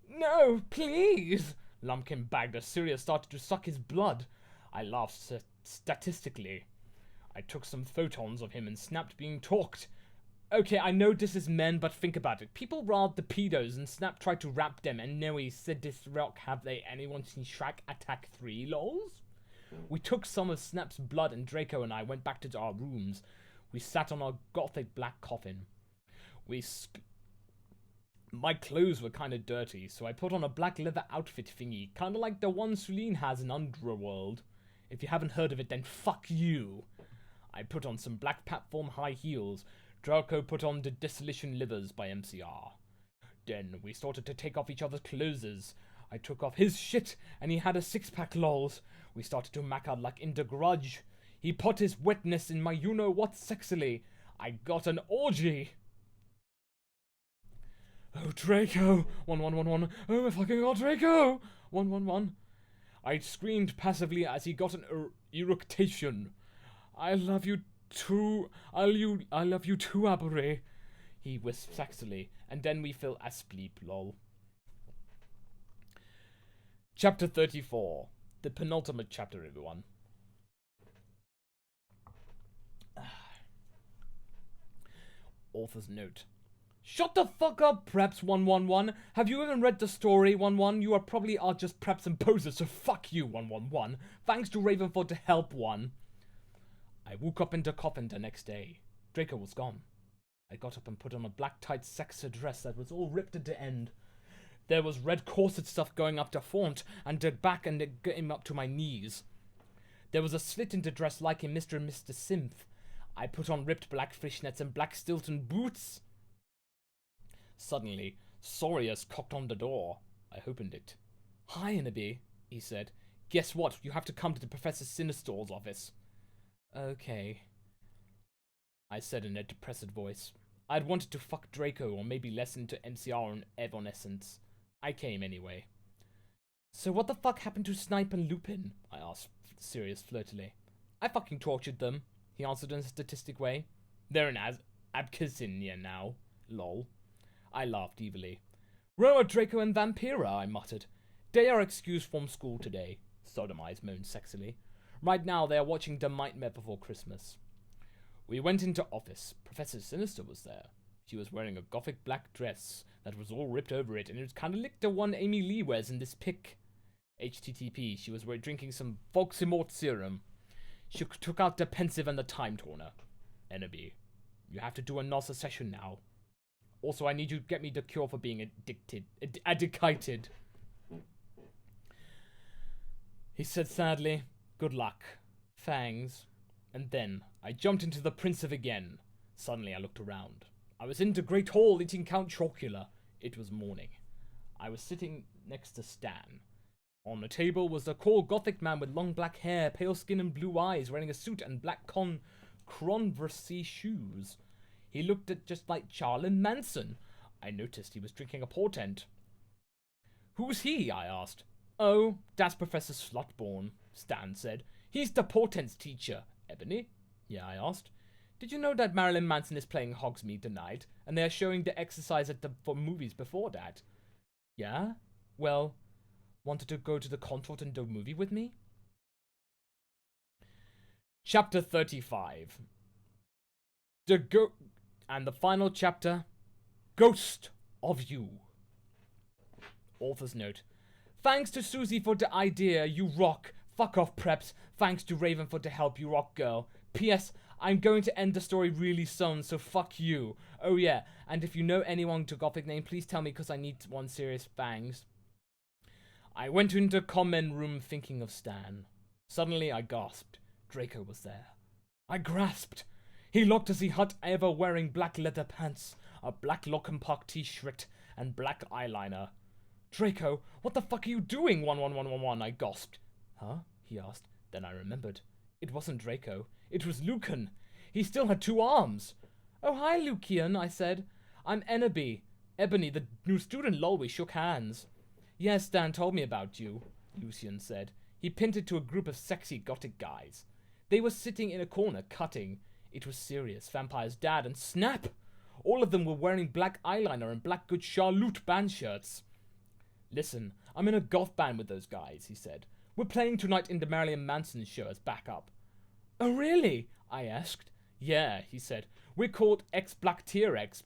No, please! Lumpkin begged as Sirius started to suck his blood. I laughed statistically. I took some photons of him and Snapped being talked. Okay, I know this is men, but think about it. People robbed the pedos and Snap tried to rap them, and now he said this rock. Have they anyone seen Shrek Attack 3, lols? We took some of Snap's blood, and Draco and I went back to our rooms. We sat on our gothic black coffin. My clothes were kind of dirty, so I put on a black leather outfit thingy, kind of like the one Celine has in Underworld. If you haven't heard of it, then fuck you. I put on some black platform high heels. Draco put on the Dissolution Livers by MCR. Then we started to take off each other's clothes. I took off his shit, and he had a six-pack, lols. We started to mac out like in The Grudge. He put his wetness in my you-know-what sexily. I got an orgy. Oh, Draco! 1111. Oh my fucking god, Draco! 111. I screamed passively as he got an eructation. I love you too. I love you too, Abore. He whisped sexily, and then we fell asleep, lol. Chapter 34. The penultimate chapter, everyone. Author's note. Shut the fuck up, Preps 111. Have you even read the story, 11? You are probably just preps and posers, so fuck you, 111. Thanks to Ravenfoot to help, 1. I woke up in the coffin the next day. Draco was gone. I got up and put on a black tight sexy dress that was all ripped at the end. There was red corset stuff going up the front and the back and it came up to my knees. There was a slit in the dress like in Mr. and Mr. Synth. I put on ripped black fishnets and black Stilton boots. Suddenly, Sorius cocked on the door. I opened it. Hi, Ennaby, he said. Guess what? You have to come to the Professor Sinister's office. Okay, I said in a depressed voice. I'd wanted to fuck Draco or maybe listen to MCR and Evanescence. I came anyway. So what the fuck happened to Snipe and Lupin? I asked Sirius flirtily. I fucking tortured them, he answered in a statistic way. They're in Abkhazia now. Lol. I laughed evilly. Roma, Draco, and Vampira, I muttered. They are excused from school today. Sodomized moaned sexily. Right now they are watching The Nightmare Before Christmas. We went into office. Professor Sinister was there. She was wearing a gothic black dress that was all ripped over it, and it was kind of like the one Amy Lee wears in this pic. HTTP, she was drinking some Volximort serum. She took out the pensive and the time turner. Ennaby, you have to do another session now. Also, I need you to get me the cure for being addicted. He said sadly, good luck. Thanks. And then, I jumped into the Pensive again. Suddenly, I looked around. I was in the Great Hall eating Count Chocula. It was morning. I was sitting next to Stan. On the table was a tall Gothic man with long black hair, pale skin and blue eyes, wearing a suit and black Converse shoes. He looked just like Charlie Manson. I noticed he was drinking a portent. Who's he? I asked. Oh, that's Professor Slotborn, Stan said. He's the portents teacher. Ebony? Yeah, I asked. Did you know that Marilyn Manson is playing Hogsmeade tonight, and they are showing the exercise for movies before that? Yeah? Well, wanted to go to the concert and do a movie with me? Chapter 35. And the final chapter, Ghost of You. Author's note. Thanks to Susie for the idea, you rock. Fuck off, preps. Thanks to Raven for the help, you rock, girl. P.S. I'm going to end the story really soon, so fuck you. Oh yeah, and if you know anyone to Gothic name, please tell me because I need one serious bangs. I went into the comment room thinking of Stan. Suddenly I gasped. Draco was there. I grasped. He looked as he had ever wearing black leather pants, a black Lockenpark t-shirt, and black eyeliner. Draco, what the fuck are you doing, 11111? I gasped. Huh? He asked. Then I remembered. It wasn't Draco. It was Lucan. He still had 2 arms. Oh, hi, Lucian, I said. I'm Eneby. Ebony, the new student. Lol, we shook hands. Yes, Stan told me about you, Lucian said. He pointed to a group of sexy Gothic guys. They were sitting in a corner, cutting. It was Sirius, Vampire's dad, and Snap! All of them were wearing black eyeliner and black Good Charlotte band shirts. Listen, I'm in a goth band with those guys, he said. We're playing tonight in the Marilyn Manson show as backup. Oh, really? I asked. Yeah, he said. We're called X-Black T-Rex.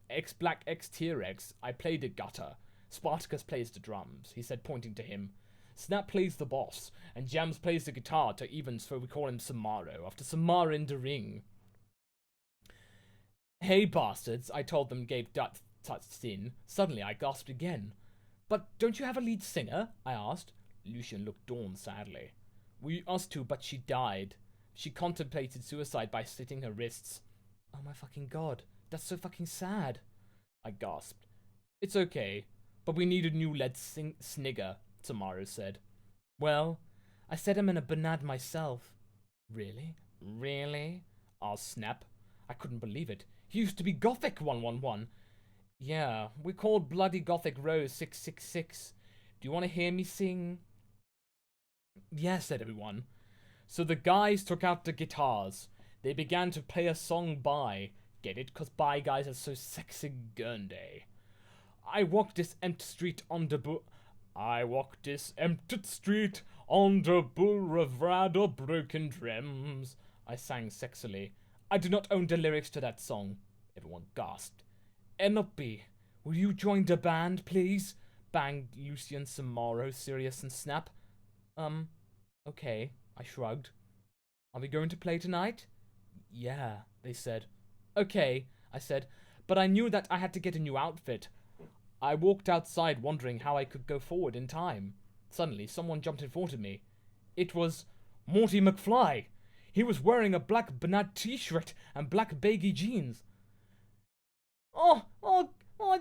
X-Black X-T-Rex. I play the gutter. Spartacus plays the drums, he said, pointing to him. Snap plays the boss, and Jams plays the guitar to even, so we call him Samaro, after Samara in the ring. Hey, bastards, I told them, gave touched in. Suddenly I gasped again. But don't you have a lead singer? I asked. Lucian looked Dawn sadly. We used to, but she died. She contemplated suicide by slitting her wrists. Oh my fucking god, that's so fucking sad. I gasped. It's okay, but we need a new lead snigger, Samaro said. Well, I said I'm in a banad myself. Really? Really? Asked Snap. I couldn't believe it. He used to be Gothic 111. Yeah, we called Bloody Gothic Rose 666. Do you want to hear me sing? Yes, said everyone. So the guys took out the guitars. They began to play a song by. Get it? 'Cause by guys are so sexy Gurnday. I walked this empty street on the boulevard of broken dreams. I sang sexily. I do not own the lyrics to that song. Everyone gasped. Enoppy, will you join the band, please? Banged Lucian, Samaro, Sirius, and Snap. Okay, I shrugged. Are we going to play tonight? Yeah, they said. Okay, I said, but I knew that I had to get a new outfit. I walked outside wondering how I could go forward in time. Suddenly, someone jumped in front of me. It was Morty McFly. He was wearing a black banana t-shirt and black baggy jeans. Oh,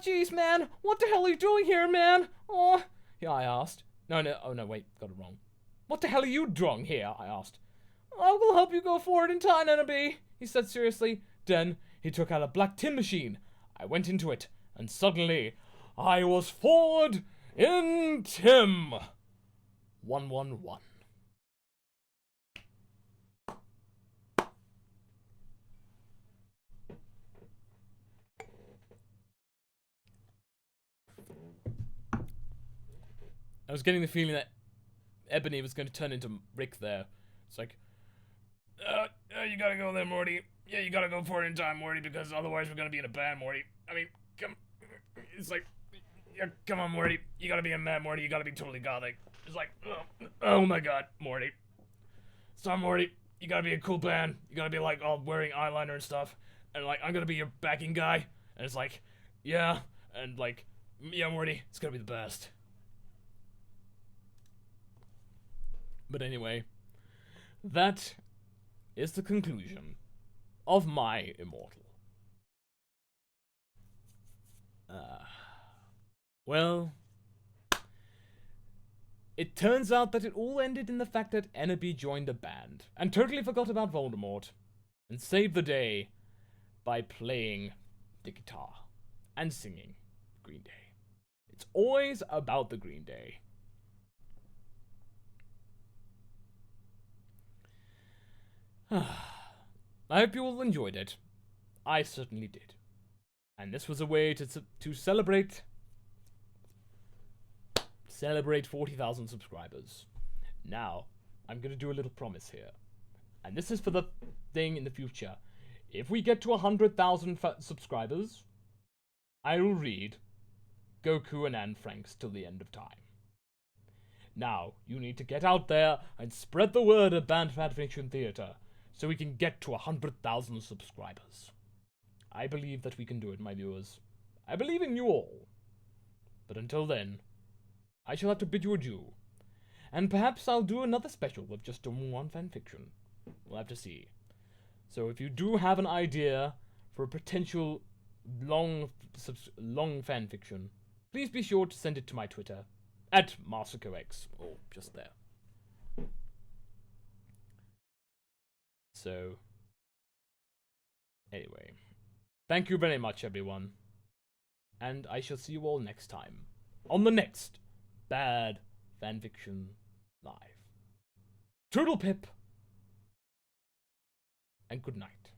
jeez, man. What the hell are you doing here, man? Oh, yeah, I asked. No, wait, got it wrong. What the hell are you doing here? I asked. I will help you go forward in time, Enemy, he said seriously. Then he took out a black tin machine. I went into it, and suddenly I was forward in Tim. 111. I was getting the feeling that Ebony was going to turn into Rick there. It's like, you gotta go there, Morty. Yeah, you gotta go for it in time, Morty, because otherwise we're gonna be in a band, Morty. I mean, it's like, yeah, come on, Morty. You gotta be a man, Morty. You gotta be totally gothic. It's like, oh my god, Morty. Stop, Morty. You gotta be a cool band. You gotta be like all wearing eyeliner and stuff. And like, I'm gonna be your backing guy. And it's like, yeah. And like, yeah, Morty, it's gonna be the best. But anyway, that is the conclusion of my Immortal. Well, It turns out that it all ended in the fact that Enderby joined a band and totally forgot about Voldemort and saved the day by playing the guitar and singing Green Day. It's always about the Green Day. I hope you all enjoyed it. I certainly did. And this was a way to celebrate 40,000 subscribers. Now, I'm going to do a little promise here. And this is for the thing in the future. If we get to 100,000 subscribers, I will read Goku and Anne Franks till the end of time. Now, you need to get out there and spread the word of Band Fanfiction Theatre so we can get to 100,000 subscribers. I believe that we can do it, my viewers. I believe in you all. But until then, I shall have to bid you adieu. And perhaps I'll do another special with just one fanfiction. We'll have to see. So if you do have an idea for a potential long fanfiction, please be sure to send it to my Twitter, @MasterCoX, or just there. So, anyway, thank you very much, everyone. And I shall see you all next time on the next Bad Fanfiction Live. Toodle pip, and good night.